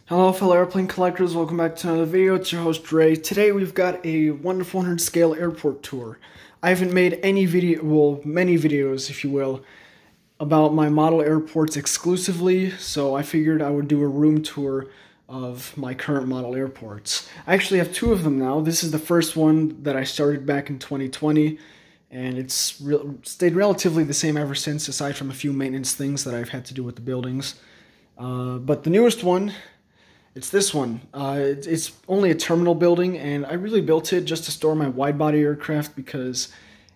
Hello fellow airplane collectors, welcome back to another video. It's your host Ray. Today we've got a 1/400 scale airport tour. I haven't made many videos, if you will, about my model airports exclusively, so I figured I would do a room tour of my current model airports. I actually have two of them now. This is the first one that I started back in 2020, and it's stayed relatively the same ever since, aside from a few maintenance things that I've had to do with the buildings. But the newest one, it's this one. It's only a terminal building, and I really built it just to store my wide-body aircraft because,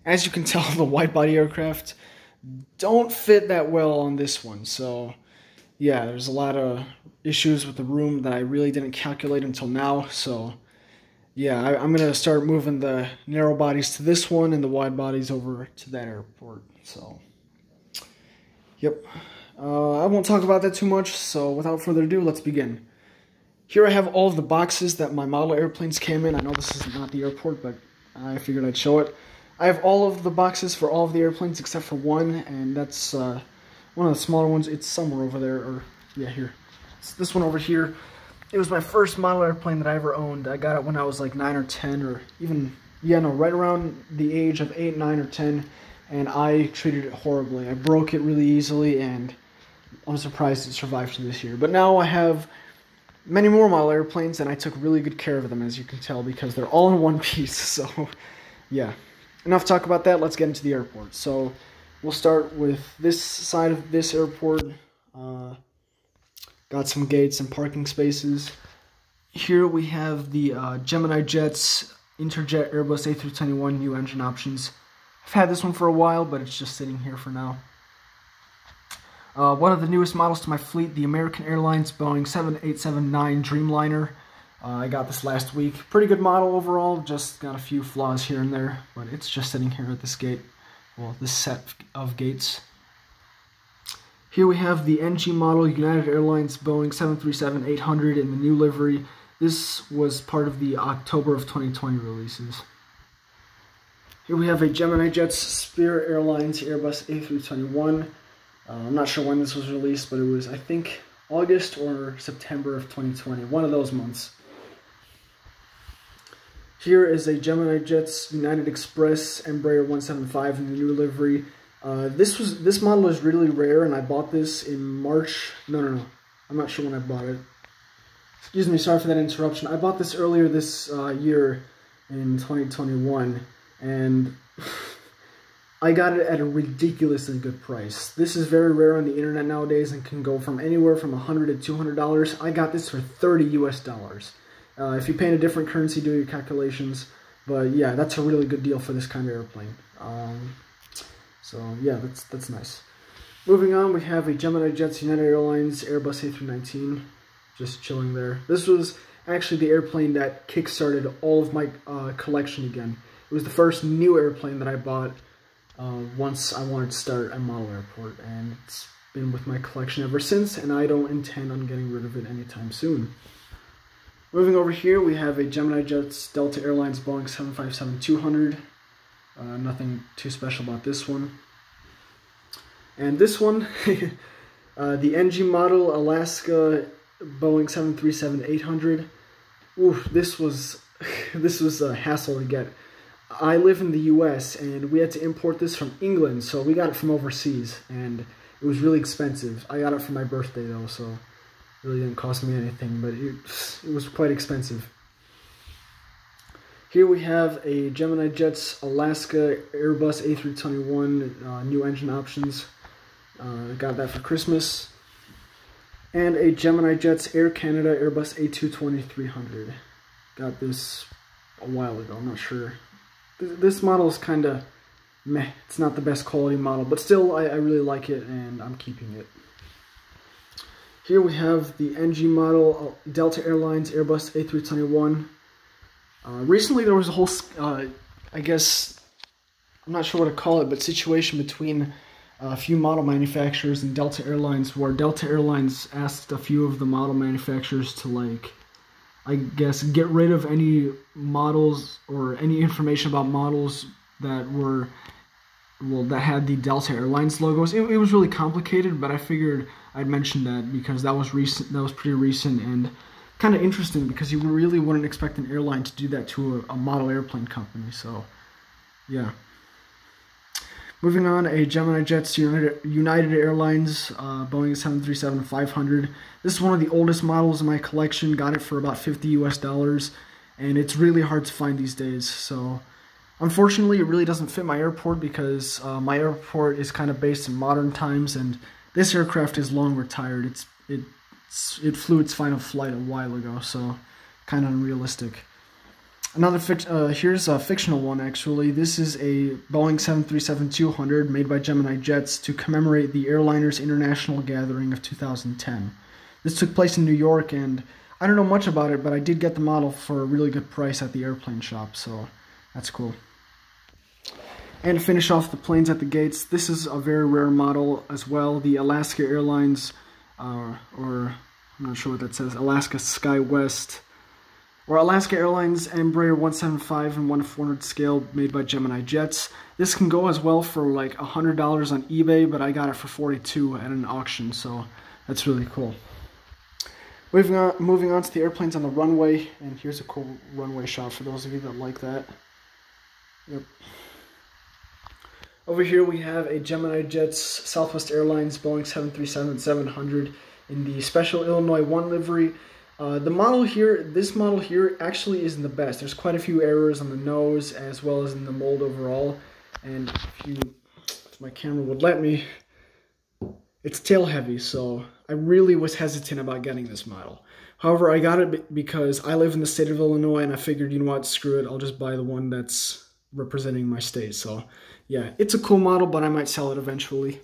as you can tell, the wide-body aircraft don't fit that well on this one. So, yeah, there's a lot of issues with the room that I really didn't calculate until now. So, yeah, I'm going to start moving the narrow bodies to this one and the wide bodies over to that airport. So, yep. I won't talk about that too much, so without further ado, let's begin. Here I have all of the boxes that my model airplanes came in. I know this is not the airport, but I figured I'd show it. I have all of the boxes for all of the airplanes except for one, and that's one of the smaller ones. It's somewhere over there, or yeah, here. It's this one over here. It was my first model airplane that I ever owned. I got it when I was like 9 or 10, or even, yeah, no, right around the age of 8, 9, or 10, and I treated it horribly. I broke it really easily, and I'm surprised it survived to this year. But now I have many more model airplanes, and I took really good care of them, as you can tell, because they're all in one piece. So, yeah. Enough talk about that. Let's get into the airport. So, we'll start with this side of this airport. Got some gates and parking spaces. Here we have the Gemini Jets Interjet Airbus A321 new engine options. I've had this one for a while, but it's just sitting here for now. One of the newest models to my fleet, the American Airlines Boeing 7879 Dreamliner. I got this last week. Pretty good model overall, just got a few flaws here and there, but it's just sitting here at this gate, well, this set of gates. Here we have the NG model United Airlines Boeing 737-800 in the new livery. This was part of the October of 2020 releases. Here we have a Gemini Jets Spirit Airlines Airbus A321. I'm not sure when this was released, but it was, I think, August or September of 2020, one of those months. Here is a Gemini Jets United Express Embraer 175 in the new livery. This model is really rare, and I bought this in March. No. I'm not sure when I bought it. Excuse me, sorry for that interruption. I bought this earlier this year in 2021, and I got it at a ridiculously good price. This is very rare on the internet nowadays and can go from anywhere from $100 to $200. I got this for $30 US. If you pay in a different currency, do your calculations. But yeah, that's a really good deal for this kind of airplane. So yeah, that's nice. Moving on, we have a Gemini Jets United Airlines Airbus A319, just chilling there. This was actually the airplane that kickstarted all of my collection again. It was the first new airplane that I bought once I wanted to start a model airport, and it's been with my collection ever since, and I don't intend on getting rid of it anytime soon. Moving over here, we have a Gemini Jets Delta Airlines Boeing 757-200. Nothing too special about this one. And this one, the NG model Alaska Boeing 737-800. Ooh, this was a hassle to get. I live in the US, and we had to import this from England, so we got it from overseas, and it was really expensive. I got it for my birthday, though, so it really didn't cost me anything, but it was quite expensive. Here we have a Gemini Jets Alaska Airbus A321 new engine options. Got that for Christmas. And a Gemini Jets Air Canada Airbus A220-300. Got this a while ago, I'm not sure. This model is kind of meh. It's not the best quality model, but still, I really like it, and I'm keeping it. Here we have the NG model Delta Airlines Airbus A321. Recently, there was a whole, I guess, I'm not sure what to call it, but situation between a few model manufacturers and Delta Airlines, where Delta Airlines asked a few of the model manufacturers to, like, I guess, get rid of any models or any information about models that were that had the Delta Airlines logos. It was really complicated, but I figured I'd mention that because that was recent. That was pretty recent and kind of interesting because you really wouldn't expect an airline to do that to a model airplane company. So, yeah. Moving on, a Gemini Jets United Airlines Boeing 737-500. This is one of the oldest models in my collection. Got it for about $50 US, and it's really hard to find these days. So, unfortunately, it really doesn't fit my airport because my airport is kind of based in modern times, and this aircraft is long retired. It flew its final flight a while ago, so kind of unrealistic. Here's a fictional one, actually. This is a Boeing 737-200 made by Gemini Jets to commemorate the airliner's international gathering of 2010. This took place in New York, and I don't know much about it, but I did get the model for a really good price at the airplane shop, so that's cool. And to finish off the planes at the gates, this is a very rare model as well, the Alaska Airlines, or I'm not sure what that says, Alaska SkyWest, or Alaska Airlines Embraer 175 and 1/400 scale made by Gemini Jets. This can go as well for like $100 on eBay, but I got it for $42 at an auction, so that's really cool. Moving on to the airplanes on the runway, and here's a cool runway shot for those of you that like that. Yep. Over here we have a Gemini Jets Southwest Airlines Boeing 737-700 in the Special Illinois 1 livery. This model here actually isn't the best. There's quite a few errors on the nose as well as in the mold overall. And if my camera would let me, it's tail heavy, so I really was hesitant about getting this model. However, I got it because I live in the state of Illinois, and I figured, you know what, screw it, I'll just buy the one that's representing my state. So yeah, it's a cool model, but I might sell it eventually.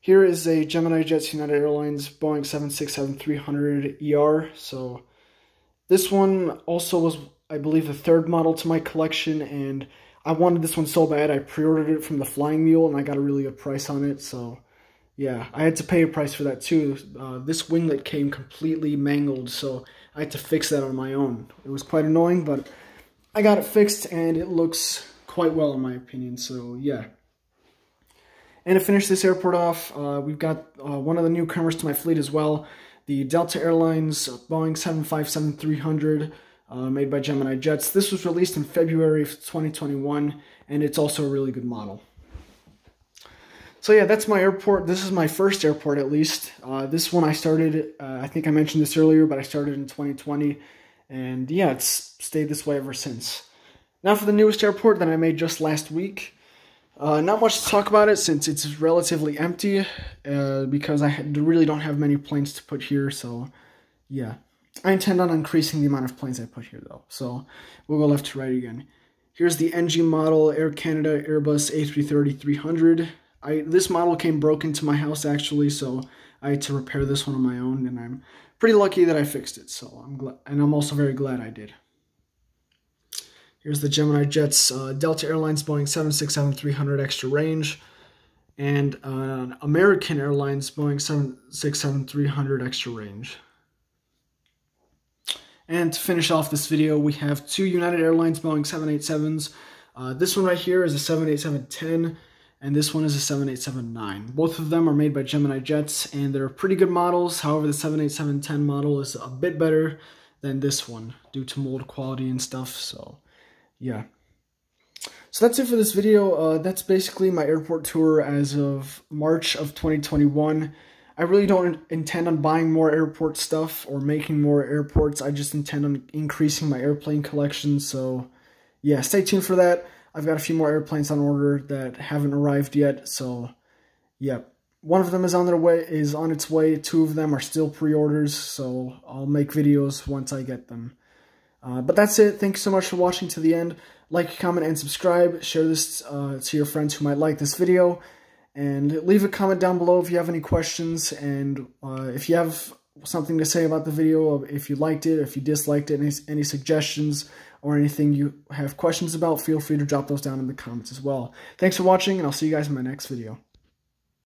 Here is a Gemini Jets United Airlines Boeing 767-300 ER. So this one also was, I believe, the third model to my collection, and I wanted this one so bad I pre-ordered it from the Flying Mule, and I got a really good price on it. So yeah, I had to pay a price for that too. This winglet came completely mangled, so I had to fix that on my own. It was quite annoying, but I got it fixed, and it looks quite well in my opinion, so yeah. And to finish this airport off, we've got one of the newcomers to my fleet as well, the Delta Airlines Boeing 757-300, made by Gemini Jets. This was released in February of 2021, and it's also a really good model. So yeah, that's my airport. This is my first airport, at least. This one I started, I think I mentioned this earlier, but I started in 2020, and yeah, it's stayed this way ever since. Now for the newest airport that I made just last week. Not much to talk about it since it's relatively empty, because I really don't have many planes to put here, so yeah. I intend on increasing the amount of planes I put here though, so we'll go left to right again. Here's the NG model Air Canada Airbus A330-300. This model came broken to my house actually, so I had to repair this one on my own, and I'm pretty lucky that I fixed it, so I'm also very glad I did. Here's the Gemini Jets Delta Airlines Boeing 767-300 extra range, and American Airlines Boeing 767-300 extra range. And to finish off this video, we have two United Airlines Boeing 787s. This one right here is a 787-10, and this one is a 787-9. Both of them are made by Gemini Jets, and they're pretty good models. However, the 787-10 model is a bit better than this one due to mold quality and stuff, so yeah. So that's it for this video. That's basically my airport tour as of March of 2021. I really don't intend on buying more airport stuff or making more airports. I just intend on increasing my airplane collection. So yeah, stay tuned for that. I've got a few more airplanes on order that haven't arrived yet. So yeah, one of them is on its way. Two of them are still pre-orders. So I'll make videos once I get them. But that's it. Thank you so much for watching to the end. Like, comment, and subscribe. Share this to your friends who might like this video. And leave a comment down below if you have any questions. And if you have something to say about the video, if you liked it, if you disliked it, any suggestions, or anything you have questions about, feel free to drop those down in the comments as well. Thanks for watching, and I'll see you guys in my next video.